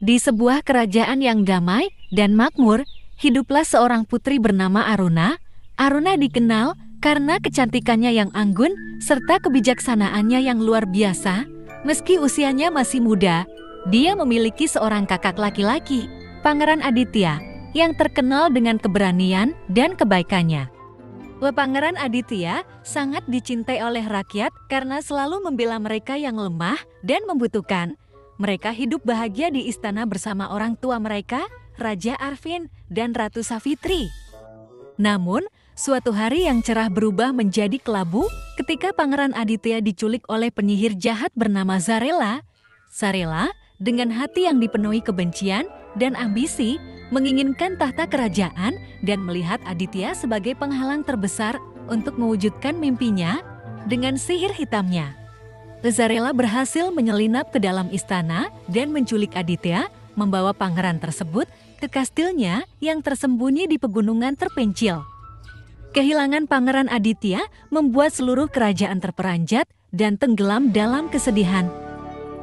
Di sebuah kerajaan yang damai dan makmur, hiduplah seorang putri bernama Aruna. Aruna dikenal karena kecantikannya yang anggun serta kebijaksanaannya yang luar biasa. Meski usianya masih muda, dia memiliki seorang kakak laki-laki, Pangeran Aditya, yang terkenal dengan keberanian dan kebaikannya. Pangeran Aditya sangat dicintai oleh rakyat karena selalu membela mereka yang lemah dan membutuhkan. Mereka hidup bahagia di istana bersama orang tua mereka, Raja Arvin dan Ratu Savitri. Namun, suatu hari yang cerah berubah menjadi kelabu ketika Pangeran Aditya diculik oleh penyihir jahat bernama Zarela. Zarela, dengan hati yang dipenuhi kebencian dan ambisi, menginginkan tahta kerajaan dan melihat Aditya sebagai penghalang terbesar untuk mewujudkan mimpinya dengan sihir hitamnya. Zarela berhasil menyelinap ke dalam istana dan menculik Aditya, membawa pangeran tersebut ke kastilnya yang tersembunyi di pegunungan terpencil. Kehilangan Pangeran Aditya membuat seluruh kerajaan terperanjat dan tenggelam dalam kesedihan.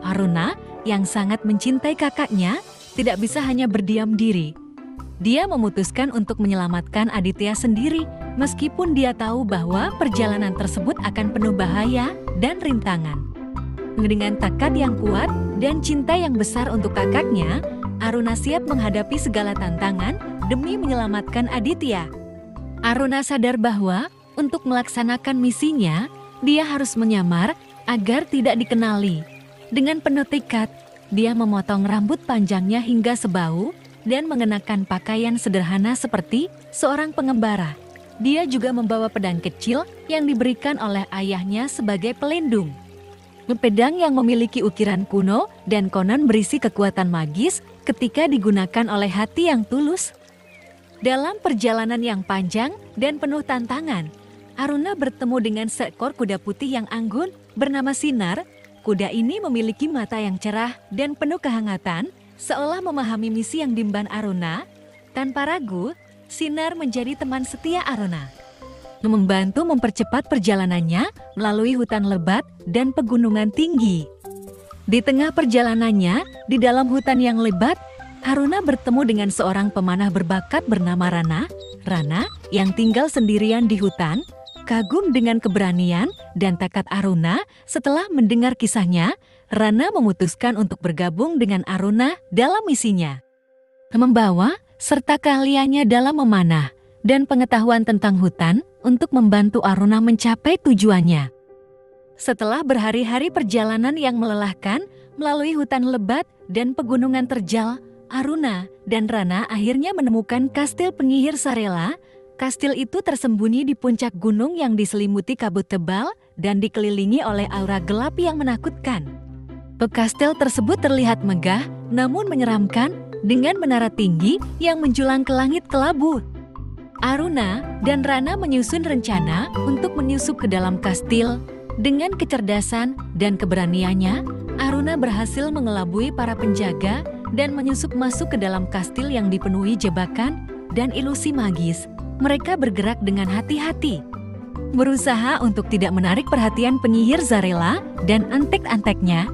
Aruna, yang sangat mencintai kakaknya, tidak bisa hanya berdiam diri. Dia memutuskan untuk menyelamatkan Aditya sendiri, meskipun dia tahu bahwa perjalanan tersebut akan penuh bahaya dan rintangan. Dengan tekad yang kuat dan cinta yang besar untuk kakaknya, Aruna siap menghadapi segala tantangan demi menyelamatkan Aditya. Aruna sadar bahwa untuk melaksanakan misinya, dia harus menyamar agar tidak dikenali. Dengan penuh tekad, dia memotong rambut panjangnya hingga sebahu dan mengenakan pakaian sederhana seperti seorang pengembara. Dia juga membawa pedang kecil yang diberikan oleh ayahnya sebagai pelindung. Pedang yang memiliki ukiran kuno dan konon berisi kekuatan magis ketika digunakan oleh hati yang tulus. Dalam perjalanan yang panjang dan penuh tantangan, Aruna bertemu dengan seekor kuda putih yang anggun bernama Sinar. Kuda ini memiliki mata yang cerah dan penuh kehangatan, seolah memahami misi yang diemban Aruna. Tanpa ragu, Sinar menjadi teman setia Aruna, membantu mempercepat perjalanannya melalui hutan lebat dan pegunungan tinggi. Di tengah perjalanannya, di dalam hutan yang lebat, Aruna bertemu dengan seorang pemanah berbakat bernama Rana. Rana, yang tinggal sendirian di hutan, kagum dengan keberanian dan tekad Aruna. Setelah mendengar kisahnya, Rana memutuskan untuk bergabung dengan Aruna dalam misinya. Membawa serta keahliannya dalam memanah dan pengetahuan tentang hutan untuk membantu Aruna mencapai tujuannya. Setelah berhari-hari perjalanan yang melelahkan melalui hutan lebat dan pegunungan terjal, Aruna dan Rana akhirnya menemukan kastil penyihir Zarela. Kastil itu tersembunyi di puncak gunung yang diselimuti kabut tebal dan dikelilingi oleh aura gelap yang menakutkan. Kastil tersebut terlihat megah namun menyeramkan dengan menara tinggi yang menjulang ke langit kelabu. Aruna dan Rana menyusun rencana untuk menyusup ke dalam kastil. Dengan kecerdasan dan keberaniannya, Aruna berhasil mengelabui para penjaga dan menyusup masuk ke dalam kastil yang dipenuhi jebakan dan ilusi magis. Mereka bergerak dengan hati-hati, berusaha untuk tidak menarik perhatian penyihir Zarela dan antek-anteknya.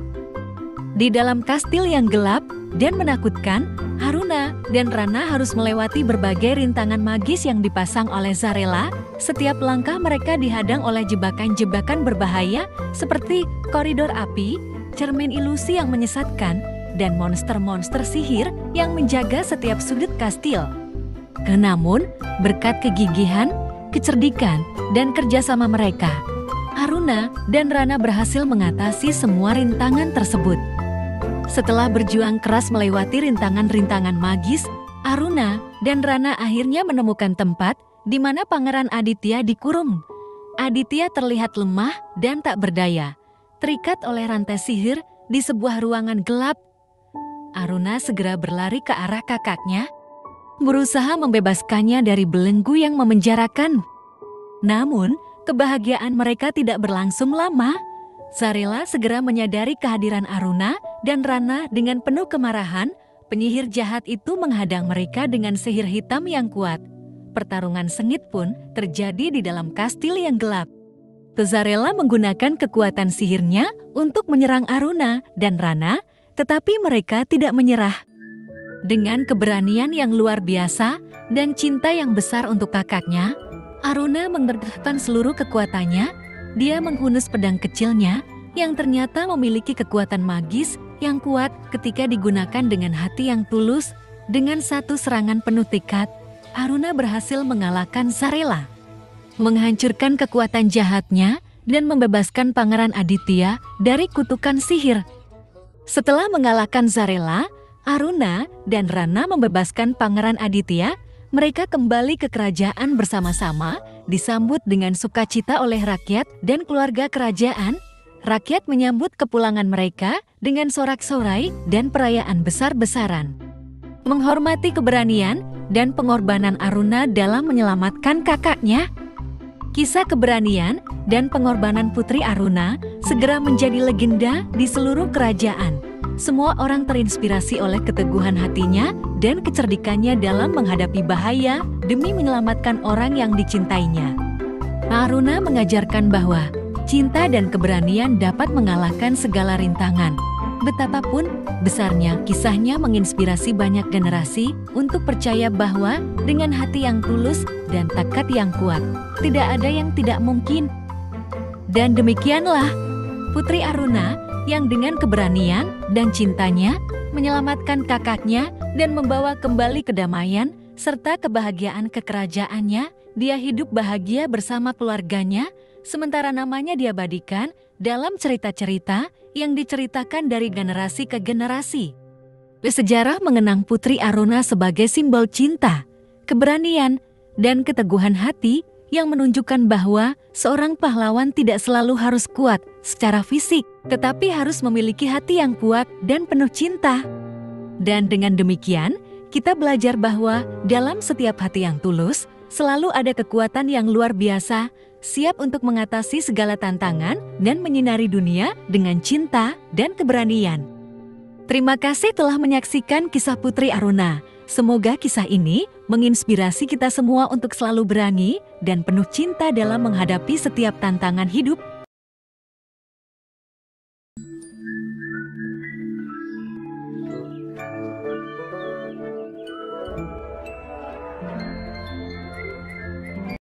Di dalam kastil yang gelap dan menakutkan, Aruna dan Rana harus melewati berbagai rintangan magis yang dipasang oleh Zarela. Setiap langkah mereka dihadang oleh jebakan-jebakan berbahaya seperti koridor api, cermin ilusi yang menyesatkan, dan monster-monster sihir yang menjaga setiap sudut kastil. Namun, berkat kegigihan, kecerdikan, dan kerjasama mereka, Aruna dan Rana berhasil mengatasi semua rintangan tersebut. Setelah berjuang keras melewati rintangan-rintangan magis, Aruna dan Rana akhirnya menemukan tempat di mana Pangeran Aditya dikurung. Aditya terlihat lemah dan tak berdaya, terikat oleh rantai sihir di sebuah ruangan gelap. Aruna segera berlari ke arah kakaknya, berusaha membebaskannya dari belenggu yang memenjarakan. Namun, kebahagiaan mereka tidak berlangsung lama. Zarela segera menyadari kehadiran Aruna dan Rana. Dengan penuh kemarahan, penyihir jahat itu menghadang mereka dengan sihir hitam yang kuat. Pertarungan sengit pun terjadi di dalam kastil yang gelap. Zarela menggunakan kekuatan sihirnya untuk menyerang Aruna dan Rana, tetapi mereka tidak menyerah. Dengan keberanian yang luar biasa dan cinta yang besar untuk kakaknya, Aruna mengerahkan seluruh kekuatannya. Dia menghunus pedang kecilnya yang ternyata memiliki kekuatan magis yang kuat. Ketika digunakan dengan hati yang tulus. Dengan satu serangan penuh tekad, Aruna berhasil mengalahkan Zarela, menghancurkan kekuatan jahatnya dan membebaskan Pangeran Aditya dari kutukan sihir. Setelah mengalahkan Zarela, Aruna dan Rana membebaskan Pangeran Aditya. Mereka kembali ke kerajaan bersama-sama, disambut dengan sukacita oleh rakyat dan keluarga kerajaan. Rakyat menyambut kepulangan mereka dengan sorak-sorai dan perayaan besar-besaran. Menghormati keberanian dan pengorbanan Aruna dalam menyelamatkan kakaknya. Kisah keberanian dan pengorbanan Putri Aruna segera menjadi legenda di seluruh kerajaan. Semua orang terinspirasi oleh keteguhan hatinya dan kecerdikannya dalam menghadapi bahaya demi menyelamatkan orang yang dicintainya. Aruna mengajarkan bahwa cinta dan keberanian dapat mengalahkan segala rintangan. Betapapun besarnya kisahnya menginspirasi banyak generasi untuk percaya bahwa dengan hati yang tulus dan tekad yang kuat, tidak ada yang tidak mungkin. Dan demikianlah Putri Aruna yang dengan keberanian dan cintanya menyelamatkan kakaknya dan membawa kembali kedamaian serta kebahagiaan ke kerajaannya. Dia hidup bahagia bersama keluarganya, sementara namanya diabadikan dalam cerita-cerita yang diceritakan dari generasi ke generasi. Sejarah mengenang Putri Aruna sebagai simbol cinta, keberanian, dan keteguhan hati yang menunjukkan bahwa seorang pahlawan tidak selalu harus kuat secara fisik, tetapi harus memiliki hati yang kuat dan penuh cinta. Dan dengan demikian, kita belajar bahwa dalam setiap hati yang tulus, selalu ada kekuatan yang luar biasa, siap untuk mengatasi segala tantangan dan menyinari dunia dengan cinta dan keberanian. Terima kasih telah menyaksikan kisah Putri Aruna. Semoga kisah ini menginspirasi kita semua untuk selalu berani dan penuh cinta dalam menghadapi setiap tantangan hidup